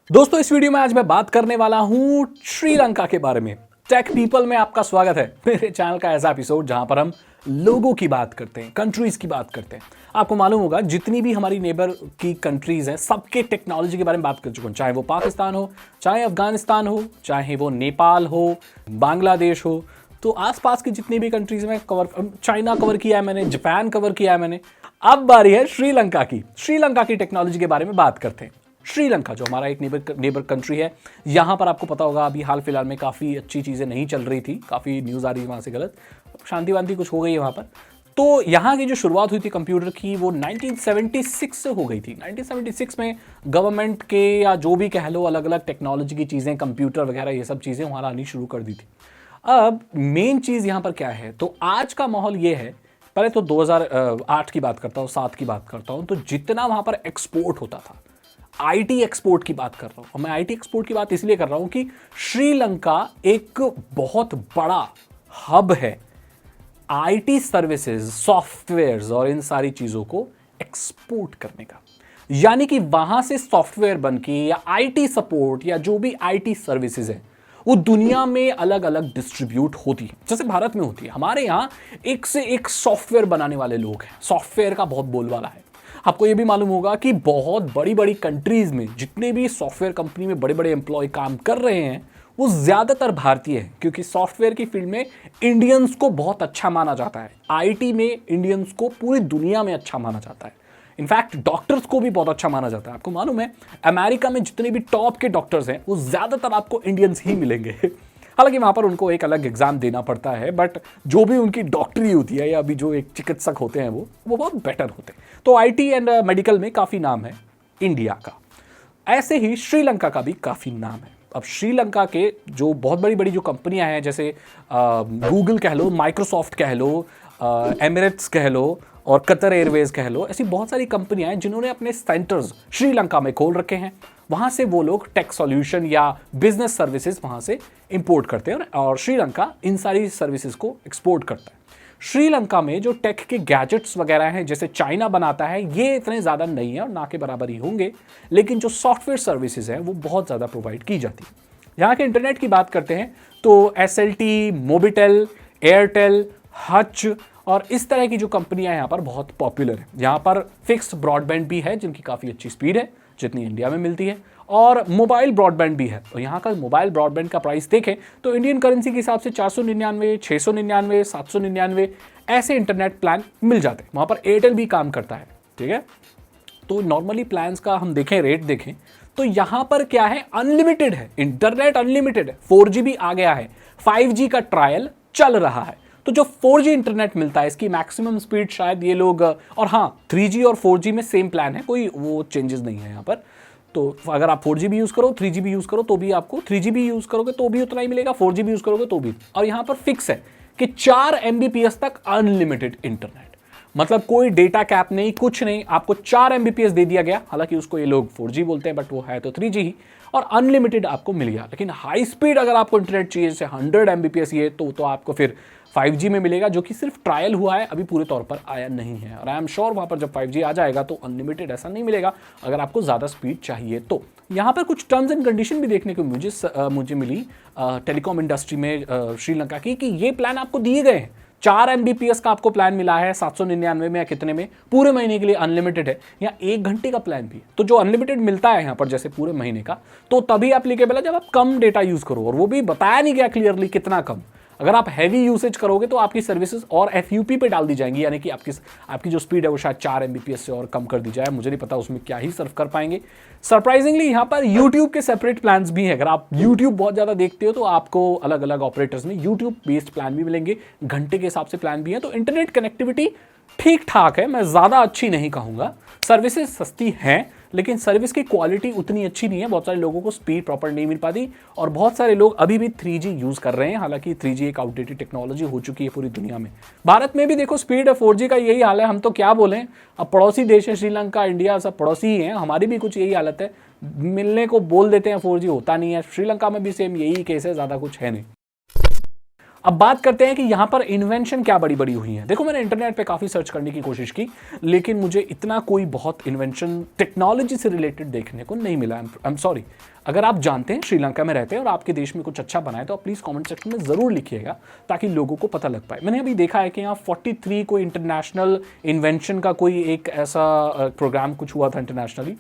दोस्तों इस वीडियो में आज मैं बात करने वाला हूं श्रीलंका के बारे में। टेक पीपल में आपका स्वागत है। मेरे चैनल का ऐसा एपिसोड जहां पर हम लोगों की बात करते हैं, कंट्रीज की बात करते हैं। आपको मालूम होगा जितनी भी हमारी नेबर की कंट्रीज हैं सबके टेक्नोलॉजी के बारे में बात कर चुका हूं, चाहे वो पाकिस्तान हो, चाहे अफगानिस्तान हो, चाहे वो नेपाल हो, बांग्लादेश हो। तो आसपास की जितनी भी कंट्रीज में चाइना कवर किया है मैंने, जापान कवर किया है मैंने। अब बारी है श्रीलंका की। श्रीलंका की टेक्नोलॉजी के बारे में बात करते हैं। श्रीलंका जो हमारा एक नेबर कंट्री है, यहाँ पर आपको पता होगा अभी हाल फिलहाल में काफ़ी अच्छी चीज़ें नहीं चल रही थी, काफ़ी न्यूज़ आ रही है वहाँ से गलत, शांति वांति कुछ हो गई है वहाँ पर। तो यहाँ की जो शुरुआत हुई थी कंप्यूटर की वो 1976 से हो गई थी। 1976 में गवर्नमेंट के या जो भी कह लो अलग अलग टेक्नोलॉजी की चीज़ें, कंप्यूटर वगैरह ये सब चीज़ें वहाँ आनी शुरू कर दी थी। अब मेन चीज़ यहाँ पर क्या है, तो आज का माहौल ये है, पहले तो 2008 की बात करता हूँ, 7 की बात करता हूँ, तो जितना वहाँ पर एक्सपोर्ट होता था, आईटी एक्सपोर्ट की बात कर रहा हूं। और मैं आईटी एक्सपोर्ट की बात इसलिए कर रहा हूं कि श्रीलंका एक बहुत बड़ा हब है आईटी सर्विसेज, सॉफ्टवेयर्स और इन सारी चीजों को एक्सपोर्ट करने का। यानी कि वहां से सॉफ्टवेयर बनके या आईटी सपोर्ट या जो भी आईटी सर्विसेज है वो दुनिया में अलग अलग डिस्ट्रीब्यूट होती है, जैसे भारत में होती है। हमारे यहां एक से एक सॉफ्टवेयर बनाने वाले लोग हैं, सॉफ्टवेयर का बहुत बोलबाला है। आपको ये भी मालूम होगा कि बहुत बड़ी बड़ी कंट्रीज में जितने भी सॉफ्टवेयर कंपनी में बड़े बड़े एम्प्लॉय काम कर रहे हैं वो ज्यादातर भारतीय हैं, क्योंकि सॉफ्टवेयर की फील्ड में इंडियंस को बहुत अच्छा माना जाता है। आईटी में इंडियंस को पूरी दुनिया में अच्छा माना जाता है। इनफैक्ट डॉक्टर्स को भी बहुत अच्छा माना जाता है। आपको मालूम है अमेरिका में जितने भी टॉप के डॉक्टर्स हैं वो ज्यादातर आपको इंडियंस ही मिलेंगे। हालांकि वहां पर उनको एक अलग एग्जाम देना पड़ता है, बट जो भी उनकी डॉक्टरी होती है या अभी जो एक चिकित्सक होते हैं वो बहुत बेटर होते हैं। तो आईटी एंड मेडिकल में काफ़ी नाम है इंडिया का। ऐसे ही श्रीलंका का भी काफ़ी नाम है। अब श्रीलंका के जो बहुत बड़ी बड़ी जो कंपनियां हैं, जैसे गूगल कह लो, माइक्रोसॉफ्ट कह लो, एमिरेट्स कह लो और कतर एयरवेज कह लो, ऐसी बहुत सारी कंपनियां हैं जिन्होंने अपने सेंटर्स श्रीलंका में खोल रखे हैं। वहां से वो लोग टेक सॉल्यूशन या बिजनेस सर्विसेज वहां से इंपोर्ट करते हैं और श्रीलंका इन सारी सर्विसेज को एक्सपोर्ट करता है। श्रीलंका में जो टेक के गैजेट्स वगैरह हैं जैसे चाइना बनाता है, ये इतने ज़्यादा नहीं है और ना के बराबर ही होंगे, लेकिन जो सॉफ्टवेयर सर्विसेज हैं वो बहुत ज़्यादा प्रोवाइड की जाती है। यहाँ के इंटरनेट की बात करते हैं तो एसएलटी, मोबिटेल, एयरटेल, हच और इस तरह की जो कंपनियां यहाँ पर बहुत पॉपुलर है। यहाँ पर फिक्स्ड ब्रॉडबैंड भी है जिनकी काफ़ी अच्छी स्पीड है, जितनी इंडिया में मिलती है, और मोबाइल ब्रॉडबैंड भी है। और यहाँ का मोबाइल ब्रॉडबैंड का प्राइस देखें तो इंडियन करेंसी के हिसाब से 499, 699, 799 ऐसे इंटरनेट प्लान मिल जाते हैं। वहाँ पर एयरटेल भी काम करता है, ठीक है। तो नॉर्मली प्लान्स का हम देखें, रेट देखें तो यहाँ पर क्या है, अनलिमिटेड है इंटरनेट, अनलिमिटेड है। 4G आ गया है, 5G का ट्रायल चल रहा है। तो जो 4G इंटरनेट मिलता है इसकी मैक्सिमम स्पीड शायद ये लोग, और हाँ 3G और 4G में सेम प्लान है, कोई वो चेंजेस नहीं है यहाँ पर। तो अगर आप 4G भी यूज़ करो, 3G भी यूज़ करो तो भी आपको, 3G भी यूज़ करोगे तो भी उतना ही मिलेगा, 4G भी यूज़ करोगे तो भी। और यहाँ पर फिक्स है कि 4 Mbps तक अनलिमिटेड इंटरनेट, मतलब कोई डेटा कैप नहीं, कुछ नहीं, आपको 4 Mbps दे दिया गया। हालांकि उसको ये लोग 4G बोलते हैं बट वो है तो 3G ही, और अनलिमिटेड आपको मिल गया। लेकिन हाई स्पीड अगर आपको इंटरनेट चाहिए जैसे 100 Mbps ये तो आपको फिर 5G में मिलेगा, जो कि सिर्फ ट्रायल हुआ है, अभी पूरे तौर पर आया नहीं है। और आई एम श्योर वहाँ पर जब 5G आ जाएगा तो अनलिमिटेड ऐसा नहीं मिलेगा अगर आपको ज़्यादा स्पीड चाहिए तो। यहाँ पर कुछ टर्म्स एंड कंडीशन भी देखने को मुझे मिली टेलीकॉम इंडस्ट्री में श्रीलंका की, कि ये प्लान आपको दिए गए हैं। 4 Mbps का आपको प्लान मिला है 799 में या कितने में, पूरे महीने के लिए अनलिमिटेड है। या 1 घंटे का प्लान भी है। तो जो अनलिमिटेड मिलता है यहाँ पर जैसे पूरे महीने का, तो तभी एप्लीकेबल है जब आप कम डेटा यूज़ करो, और वो भी बताया नहीं गया क्लियरली कितना कम। अगर आप हैवी यूसेज करोगे तो आपकी सर्विसेज और FUP पे डाल दी जाएंगी, यानी कि आपकी जो स्पीड है वो शायद 4 Mbps से और कम कर दी जाए। मुझे नहीं पता उसमें क्या ही सर्व कर पाएंगे। सरप्राइजिंगली यहाँ पर YouTube के सेपरेट प्लान्स भी हैं। अगर आप YouTube बहुत ज़्यादा देखते हो तो आपको अलग अलग ऑपरेटर्स में YouTube बेस्ड प्लान भी मिलेंगे, घंटे के हिसाब से प्लान भी है। तो इंटरनेट कनेक्टिविटी ठीक ठाक है, मैं ज़्यादा अच्छी नहीं कहूँगा। सर्विसेज सस्ती हैं लेकिन सर्विस की क्वालिटी उतनी अच्छी नहीं है। बहुत सारे लोगों को स्पीड प्रॉपर नहीं मिल पाती और बहुत सारे लोग अभी भी 3G यूज़ कर रहे हैं। हालांकि 3G एक आउटडेटेड टेक्नोलॉजी हो चुकी है पूरी दुनिया में। भारत में भी देखो स्पीड है, 4G का यही हाल है। हम तो क्या बोलें, अब पड़ोसी देश है श्रीलंका, इंडिया सब पड़ोसी ही हैं, हमारी भी कुछ यही हालत है। मिलने को बोल देते हैं 4G, होता नहीं है। श्रीलंका में भी सेम यही केस है, ज़्यादा कुछ है नहीं। अब बात करते हैं कि यहाँ पर इन्वेंशन क्या बड़ी बड़ी हुई है। देखो मैंने इंटरनेट पे काफ़ी सर्च करने की कोशिश की, लेकिन मुझे इतना कोई बहुत इन्वेंशन टेक्नोलॉजी से रिलेटेड देखने को नहीं मिला। I am sorry. अगर आप जानते हैं, श्रीलंका में रहते हैं और आपके देश में कुछ अच्छा बना है, तो आप प्लीज़ कमेंट सेक्शन में ज़रूर लिखिएगा ताकि लोगों को पता लग पाए। मैंने अभी देखा है कि यहाँ 43 कोई इंटरनेशनल इन्वेंशन का कोई एक ऐसा प्रोग्राम कुछ हुआ था इंटरनेशनली।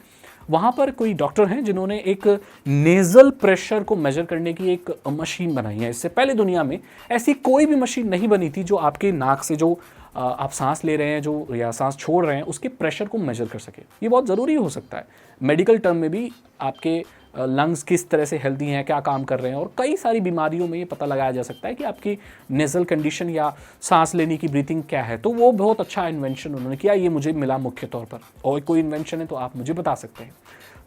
वहाँ पर कोई डॉक्टर हैं जिन्होंने एक नेज़ल प्रेशर को मेजर करने की एक मशीन बनाई है। इससे पहले दुनिया में ऐसी कोई भी मशीन नहीं बनी थी जो आपके नाक से जो आप सांस ले रहे हैं जो या सांस छोड़ रहे हैं उसके प्रेशर को मेजर कर सके। ये बहुत ज़रूरी हो सकता है मेडिकल टर्म में भी, आपके लंग्स किस तरह से हेल्दी हैं, क्या काम कर रहे हैं, और कई सारी बीमारियों में ये पता लगाया जा सकता है कि आपकी नेज़ल कंडीशन या सांस लेने की ब्रीथिंग क्या है। तो वो बहुत अच्छा इन्वेंशन उन्होंने किया, ये मुझे मिला मुख्य तौर पर। और कोई इन्वेंशन है तो आप मुझे बता सकते हैं।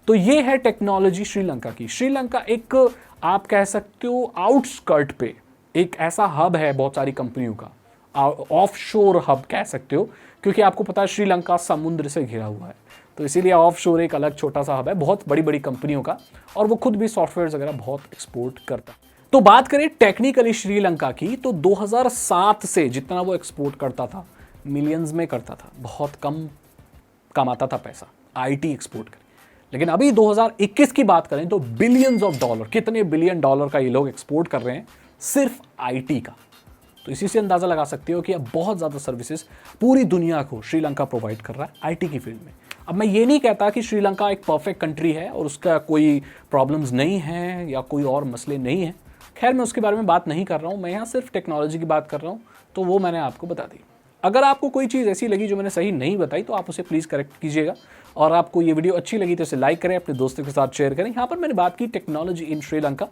तो ये है टेक्नोलॉजी श्रीलंका की। श्रीलंका एक आप कह सकते हो आउटस्कर्ट पे एक ऐसा हब है बहुत सारी कंपनियों का, ऑफशोर हब कह सकते हो, क्योंकि आपको पता है श्रीलंका समुद्र से घिरा हुआ है, तो इसीलिए ऑफशोर एक अलग छोटा सा हब है बहुत बड़ी बड़ी कंपनियों का, और वो खुद भी सॉफ्टवेयर वगैरह बहुत एक्सपोर्ट करता है। तो बात करें टेक्निकली श्रीलंका की, तो 2007 से जितना वो एक्सपोर्ट करता था मिलियंस में करता था, बहुत कम कमाता था पैसा आईटी एक्सपोर्ट कर। लेकिन अभी 2021 की बात करें तो बिलियंस ऑफ डॉलर, कितने बिलियन डॉलर का ये लोग एक्सपोर्ट कर रहे हैं सिर्फ आईटी का। तो इसी से अंदाजा लगा सकते हो कि अब बहुत ज़्यादा सर्विसेज पूरी दुनिया को श्रीलंका प्रोवाइड कर रहा है आईटी की फील्ड में। अब मैं ये नहीं कहता कि श्रीलंका एक परफेक्ट कंट्री है और उसका कोई प्रॉब्लम्स नहीं है या कोई और मसले नहीं हैं, खैर मैं उसके बारे में बात नहीं कर रहा हूँ, मैं यहाँ सिर्फ टेक्नोलॉजी की बात कर रहा हूँ, तो वो मैंने आपको बता दी। अगर आपको कोई चीज़ ऐसी लगी जो मैंने सही नहीं बताई तो आप उसे प्लीज़ करेक्ट कीजिएगा, और आपको ये वीडियो अच्छी लगी तो इसे लाइक करें, अपने दोस्तों के साथ शेयर करें। यहाँ पर मैंने बात की टेक्नोलॉजी इन श्रीलंका।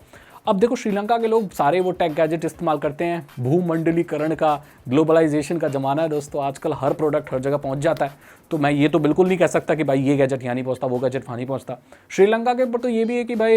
अब देखो श्रीलंका के लोग सारे वो टेक गैजेट इस्तेमाल करते हैं, भूमंडलीकरण का, ग्लोबलाइजेशन का ज़माना है दोस्तों, आजकल हर प्रोडक्ट हर जगह पहुंच जाता है। तो मैं ये तो बिल्कुल नहीं कह सकता कि भाई ये गैजेट यहाँ नहीं पहुंचता, वो गैजेट वहाँ नहीं पहुंचता। श्रीलंका के ऊपर तो ये भी है कि भाई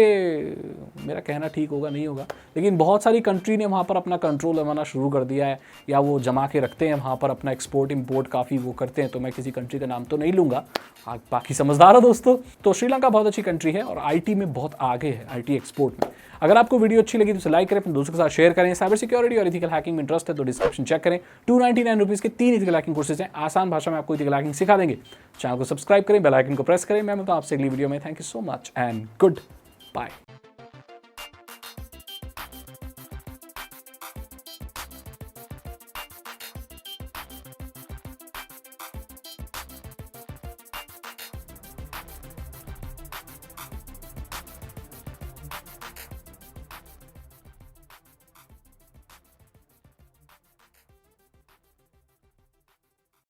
मेरा कहना ठीक होगा नहीं होगा, लेकिन बहुत सारी कंट्री ने वहाँ पर अपना कंट्रोल लगाना शुरू कर दिया है, या वो जमा के रखते हैं वहाँ पर अपना एक्सपोर्ट इम्पोर्ट काफ़ी वो करते हैं। तो मैं किसी कंट्री का नाम तो नहीं लूँगा, बाकी समझदार हो दोस्तों। तो श्रीलंका बहुत अच्छी कंट्री है और आईटी में बहुत आगे है, आईटी एक्सपोर्ट में। अगर आपको वीडियो अच्छी लगी तो उसे लाइक करें, अपने दोस्तों के साथ शेयर करें। साइबर सिक्योरिटी और इथिकल हैकिंग में इंटरेस्ट है तो डिस्क्रिप्शन चेक करें, 299 रुपीज़ के 3 इथिकल हैकिंग कोर्सेज हैं, आसान भाषा में आपको इथिकल हैकिंग सिखा देंगे। चैनल को सब्सक्राइब करें, बेल आइकन को प्रेस करें। मैं मिलता हूं आपसे अगली वीडियो में। Thank you so much and good bye.